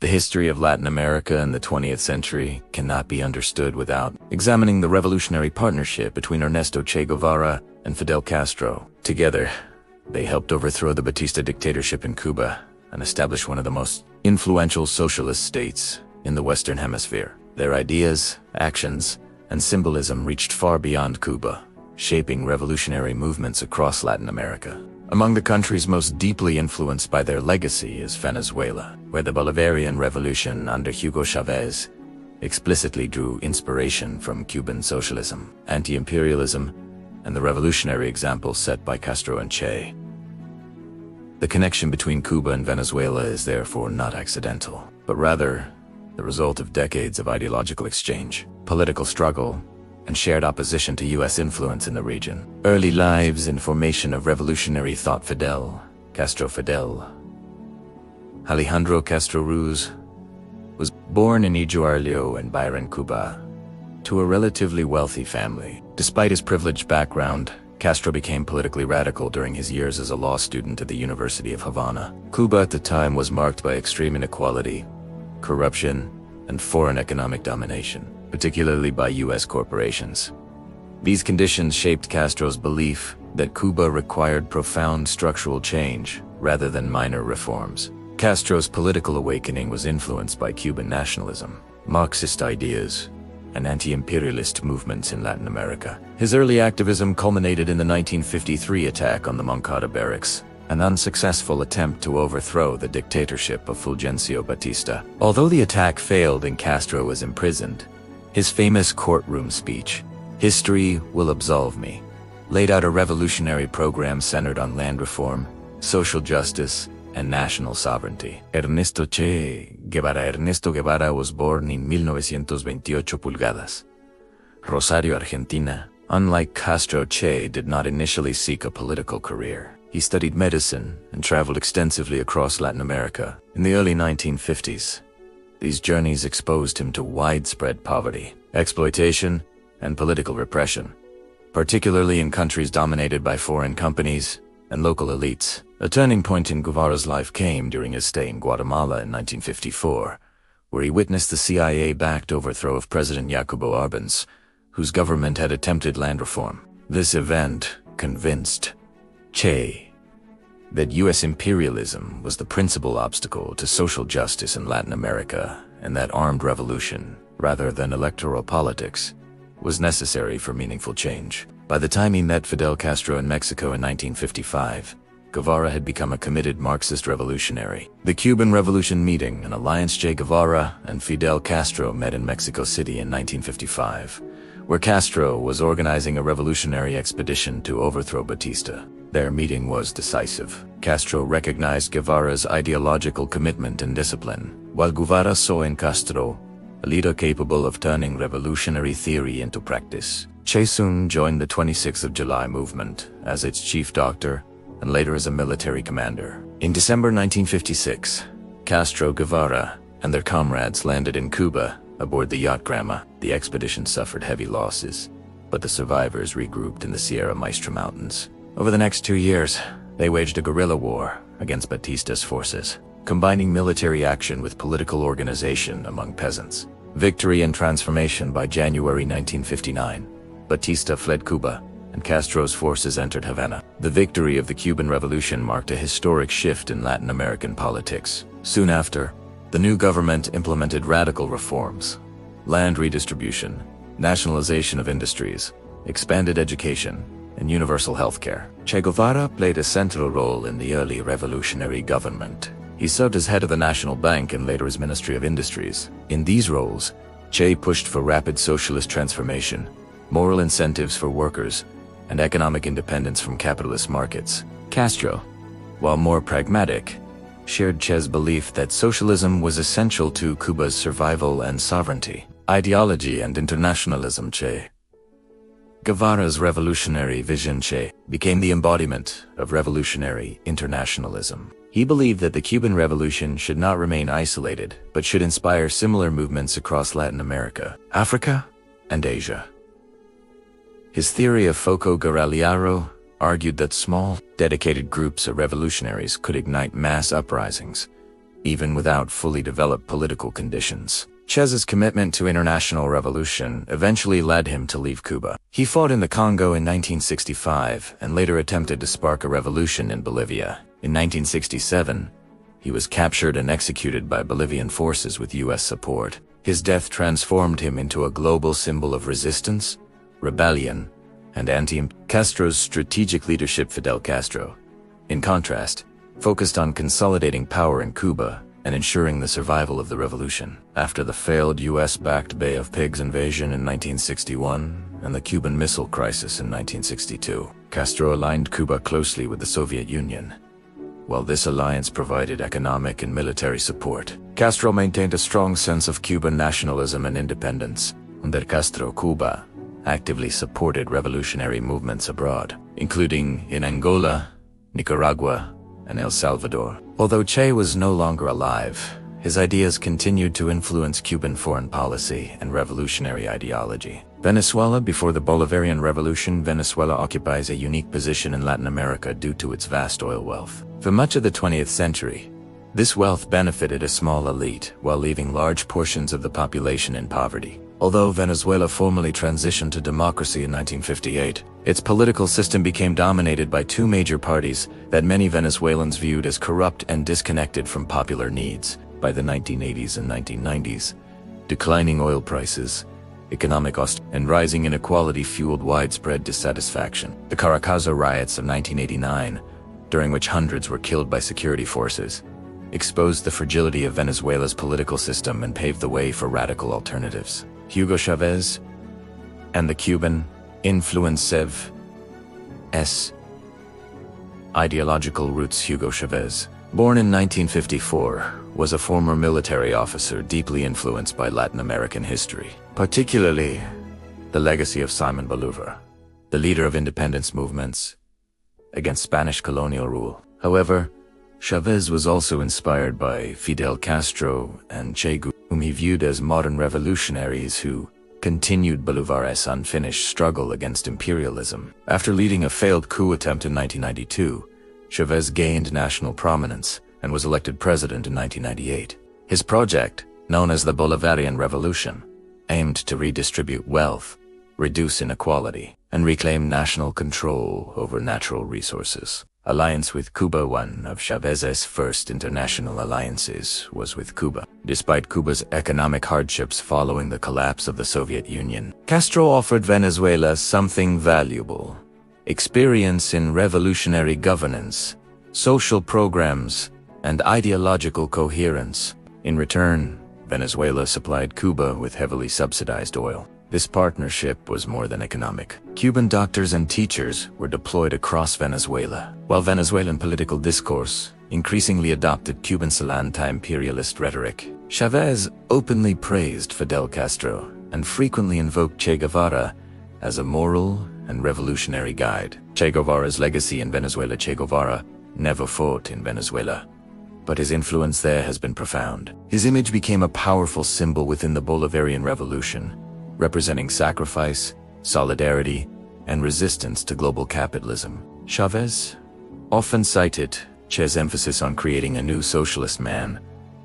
The history of Latin America in the 20th century cannot be understood without examining the revolutionary partnership between Ernesto Che Guevara and Fidel Castro. Together, they helped overthrow the Batista dictatorship in Cuba and establish one of the most influential socialist states in the Western Hemisphere. Their ideas, actions, and symbolism reached far beyond Cuba, shaping revolutionary movements across Latin America. Among the countries most deeply influenced by their legacy is Venezuela, where the Bolivarian Revolution under Hugo Chávez explicitly drew inspiration from Cuban socialism, anti-imperialism, and the revolutionary examples set by Castro and Che. The connection between Cuba and Venezuela is therefore not accidental, but rather the result of decades of ideological exchange, political struggle, and shared opposition to U.S. influence in the region. Early lives and formation of revolutionary thought. Fidel. Alejandro Castro Ruz was born in Iguarlio in Byron, Cuba, to a relatively wealthy family. Despite his privileged background, Castro became politically radical during his years as a law student at the University of Havana. Cuba at the time was marked by extreme inequality, corruption, and foreign economic domination, particularly by U.S. corporations. These conditions shaped Castro's belief that Cuba required profound structural change rather than minor reforms. Castro's political awakening was influenced by Cuban nationalism, Marxist ideas, and anti-imperialist movements in Latin America. His early activism culminated in the 1953 attack on the Moncada barracks, an unsuccessful attempt to overthrow the dictatorship of Fulgencio Batista. Although the attack failed and Castro was imprisoned, his famous courtroom speech, "History will absolve me," laid out a revolutionary program centered on land reform, social justice, and national sovereignty. Ernesto Guevara was born in 1928 Pulgadas, Rosario, Argentina. Unlike Castro, Che did not initially seek a political career. He studied medicine and traveled extensively across Latin America. In the early 1950s, these journeys exposed him to widespread poverty, exploitation, and political repression, particularly in countries dominated by foreign companies and local elites. A turning point in Guevara's life came during his stay in Guatemala in 1954, where he witnessed the CIA-backed overthrow of President Jacobo Arbenz, whose government had attempted land reform. This event convinced Che that U.S. imperialism was the principal obstacle to social justice in Latin America, and that armed revolution, rather than electoral politics, was necessary for meaningful change. By the time he met Fidel Castro in Mexico in 1955, Guevara had become a committed Marxist revolutionary. The Cuban Revolution meeting, an alliance. Che Guevara and Fidel Castro met in Mexico City in 1955, where Castro was organizing a revolutionary expedition to overthrow Batista. Their meeting was decisive. Castro recognized Guevara's ideological commitment and discipline, while Guevara saw in Castro a leader capable of turning revolutionary theory into practice. Che soon joined the 26th of July movement as its chief doctor and later as a military commander. In December 1956, Castro, Guevara, and their comrades landed in Cuba aboard the yacht Granma. The expedition suffered heavy losses, but the survivors regrouped in the Sierra Maestra Mountains. Over the next 2 years, they waged a guerrilla war against Batista's forces, combining military action with political organization among peasants. Victory and transformation. By January 1959, Batista fled Cuba, and Castro's forces entered Havana. The victory of the Cuban Revolution marked a historic shift in Latin American politics. Soon after, the new government implemented radical reforms: land redistribution, nationalization of industries, expanded education, and universal health care. Che Guevara played a central role in the early revolutionary government. He served as head of the National Bank and later as Ministry of Industries. In these roles, Che pushed for rapid socialist transformation, moral incentives for workers, and economic independence from capitalist markets. Castro, while more pragmatic, shared Che's belief that socialism was essential to Cuba's survival and sovereignty. Ideology and internationalism. Che Guevara's revolutionary vision. Che became the embodiment of revolutionary internationalism. He believed that the Cuban Revolution should not remain isolated, but should inspire similar movements across Latin America, Africa, and Asia. His theory of foco guerrillero argued that small, dedicated groups of revolutionaries could ignite mass uprisings, even without fully developed political conditions. Chávez's commitment to international revolution eventually led him to leave Cuba. He fought in the Congo in 1965 and later attempted to spark a revolution in Bolivia. In 1967, he was captured and executed by Bolivian forces with U.S. support. His death transformed him into a global symbol of resistance, rebellion, and Castro's strategic leadership. Fidel Castro, in contrast, focused on consolidating power in Cuba and ensuring the survival of the revolution. After the failed US-backed Bay of Pigs invasion in 1961 and the Cuban Missile Crisis in 1962, Castro aligned Cuba closely with the Soviet Union. While this alliance provided economic and military support, Castro maintained a strong sense of Cuban nationalism and independence. Under Castro, Cuba actively supported revolutionary movements abroad, including in Angola, Nicaragua, and El Salvador. Although Che was no longer alive, his ideas continued to influence Cuban foreign policy and revolutionary ideology. Venezuela. Before the Bolivarian Revolution, Venezuela occupies a unique position in Latin America due to its vast oil wealth. For much of the 20th century, this wealth benefited a small elite while leaving large portions of the population in poverty. Although Venezuela formally transitioned to democracy in 1958, its political system became dominated by two major parties that many Venezuelans viewed as corrupt and disconnected from popular needs. By the 1980s and 1990s, declining oil prices, economic austerity, and rising inequality fueled widespread dissatisfaction. The Caracazo riots of 1989, during which hundreds were killed by security forces, exposed the fragility of Venezuela's political system and paved the way for radical alternatives. Hugo Chávez and the Cuban influence. Ideological roots. Hugo Chávez, born in 1954, was a former military officer deeply influenced by Latin American history, particularly the legacy of Simón Bolívar, the leader of independence movements against Spanish colonial rule. However, Chávez was also inspired by Fidel Castro and Che Guevara, whom he viewed as modern revolutionaries who continued Bolívar's unfinished struggle against imperialism. After leading a failed coup attempt in 1992, Chávez gained national prominence and was elected president in 1998. His project, known as the Bolivarian Revolution, aimed to redistribute wealth, reduce inequality, and reclaim national control over natural resources. Alliance with Cuba. One of Chávez's first international alliances was with Cuba. Despite Cuba's economic hardships following the collapse of the Soviet Union, Castro offered Venezuela something valuable: experience in revolutionary governance, social programs, and ideological coherence. In return, Venezuela supplied Cuba with heavily subsidized oil. This partnership was more than economic. Cuban doctors and teachers were deployed across Venezuela, while Venezuelan political discourse increasingly adopted Cuban anti-imperialist rhetoric. Chávez openly praised Fidel Castro and frequently invoked Che Guevara as a moral and revolutionary guide. Che Guevara's legacy in Venezuela. Che Guevara never fought in Venezuela, but his influence there has been profound. His image became a powerful symbol within the Bolivarian Revolution, representing sacrifice, solidarity, and resistance to global capitalism. Chávez often cited Che's emphasis on creating a new socialist man,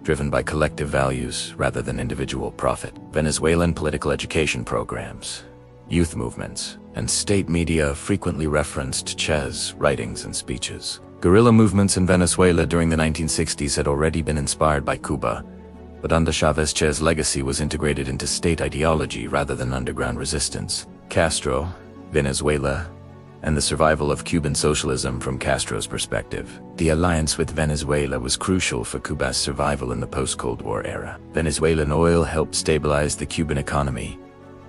driven by collective values rather than individual profit. Venezuelan political education programs, youth movements, and state media frequently referenced Che's writings and speeches. Guerrilla movements in Venezuela during the 1960s had already been inspired by Cuba, but under Chávez, Che's legacy was integrated into state ideology rather than underground resistance. Castro, Venezuela, and the survival of Cuban socialism from Castro's perspective. The alliance with Venezuela was crucial for Cuba's survival in the post-Cold War era. Venezuelan oil helped stabilize the Cuban economy,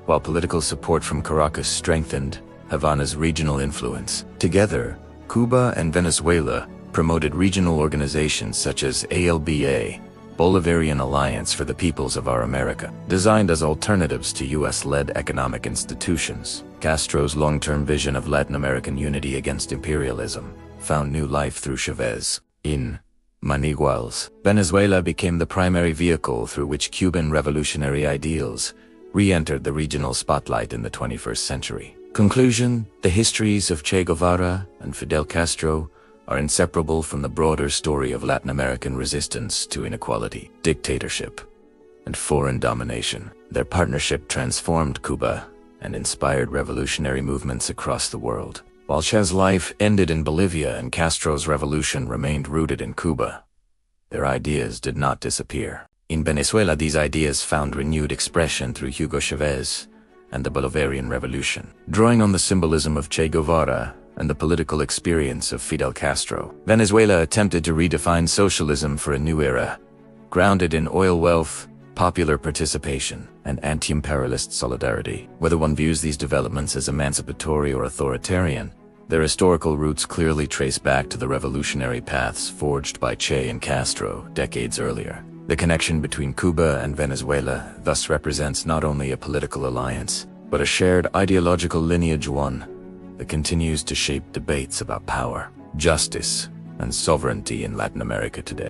while political support from Caracas strengthened Havana's regional influence. Together, Cuba and Venezuela promoted regional organizations such as ALBA, Bolivarian Alliance for the Peoples of Our America, designed as alternatives to US-led economic institutions. Castro's long-term vision of Latin American unity against imperialism found new life through Chávez. In Maniguals, Venezuela became the primary vehicle through which Cuban revolutionary ideals re-entered the regional spotlight in the 21st century. Conclusion: the histories of Che Guevara and Fidel Castro are inseparable from the broader story of Latin American resistance to inequality, dictatorship, and foreign domination. Their partnership transformed Cuba and inspired revolutionary movements across the world. While Che's life ended in Bolivia and Castro's revolution remained rooted in Cuba, their ideas did not disappear. In Venezuela, these ideas found renewed expression through Hugo Chávez and the Bolivarian Revolution. Drawing on the symbolism of Che Guevara and the political experience of Fidel Castro, Venezuela attempted to redefine socialism for a new era, grounded in oil wealth, popular participation, and anti-imperialist solidarity. Whether one views these developments as emancipatory or authoritarian, their historical roots clearly trace back to the revolutionary paths forged by Che and Castro decades earlier. The connection between Cuba and Venezuela thus represents not only a political alliance, but a shared ideological lineage, one that continues to shape debates about power, justice, and sovereignty in Latin America today.